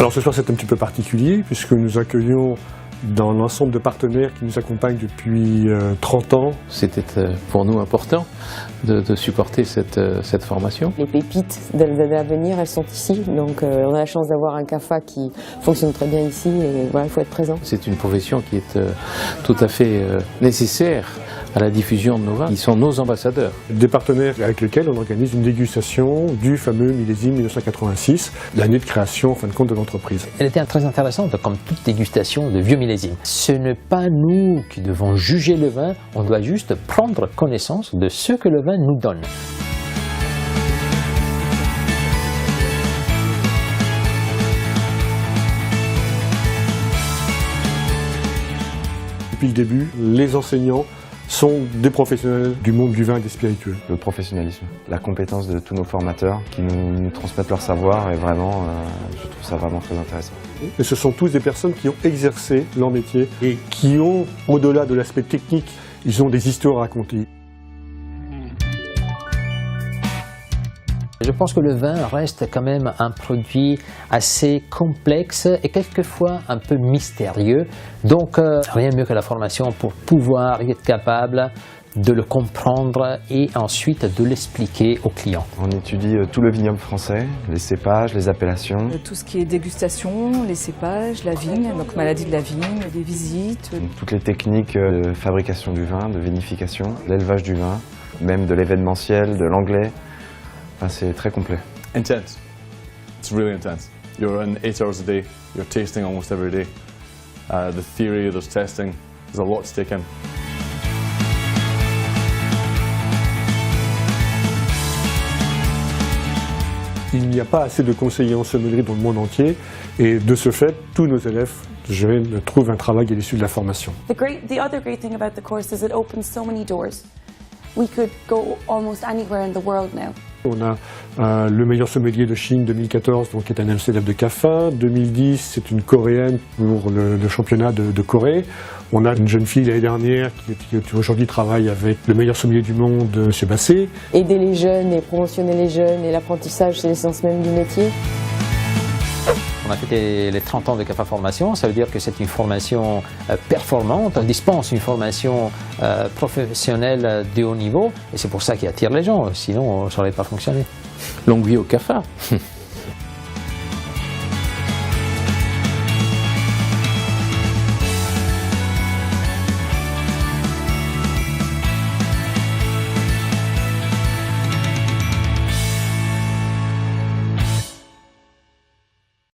Alors ce soir c'est un petit peu particulier puisque nous accueillons dans l'ensemble de partenaires qui nous accompagnent depuis 30 ans. C'était pour nous important de supporter cette formation. Les pépites des années à venir, elles sont ici, donc on a la chance d'avoir un CAFA qui fonctionne très bien ici et voilà, il faut être présent. C'est une profession qui est tout à fait nécessaire à la diffusion de nos vins. Ils sont nos ambassadeurs. Des partenaires avec lesquels on organise une dégustation du fameux millésime 1986, l'année de création en fin de compte de l'entreprise. Elle était très intéressante comme toute dégustation de vieux millésimes. Ce n'est pas nous qui devons juger le vin, on doit juste prendre connaissance de ce que le vin nous donne. Depuis le début, les enseignants sont des professionnels du monde du vin et des spiritueux. Le professionnalisme, la compétence de tous nos formateurs qui nous transmettent leur savoir et vraiment, je trouve ça vraiment très intéressant. Et ce sont tous des personnes qui ont exercé leur métier et qui ont, au-delà de l'aspect technique, ils ont des histoires à raconter. Je pense que le vin reste quand même un produit assez complexe et quelquefois un peu mystérieux. Donc rien de mieux que la formation pour pouvoir être capable de le comprendre et ensuite de l'expliquer aux clients. On étudie tout le vignoble français, les cépages, les appellations. Tout ce qui est dégustation, les cépages, la vigne, donc maladie de la vigne, des visites. Donc, toutes les techniques de fabrication du vin, de vinification, l'élevage du vin, même de l'événementiel, de l'anglais. Enfin, c'est très complet. Intense. It's really intense. You're in 8 hours a day. You're tasting almost every day. The theory, there's testing. There's a lot to take in. Il n'y a pas assez de conseillers en sommellerie dans le monde entier et de ce fait, tous nos élèves trouvent un travail à l'issue de la formation. The other great thing about the course is it opens so many doors. We could go almost anywhere in the world now. On a le meilleur sommelier de Chine 2014, donc, qui est un élève de CAFA. 2010, c'est une Coréenne pour le championnat de Corée. On a une jeune fille l'année dernière qui aujourd'hui travaille avec le meilleur sommelier du monde, M. Basset. Aider les jeunes et promotionner les jeunes et l'apprentissage, c'est l'essence même du métier. On a fait les 30 ans de CAFA Formation, ça veut dire que c'est une formation performante, on dispense une formation professionnelle de haut niveau et c'est pour ça qu'il attire les gens, sinon ça n'aurait pas fonctionné. Longue vie au CAFA.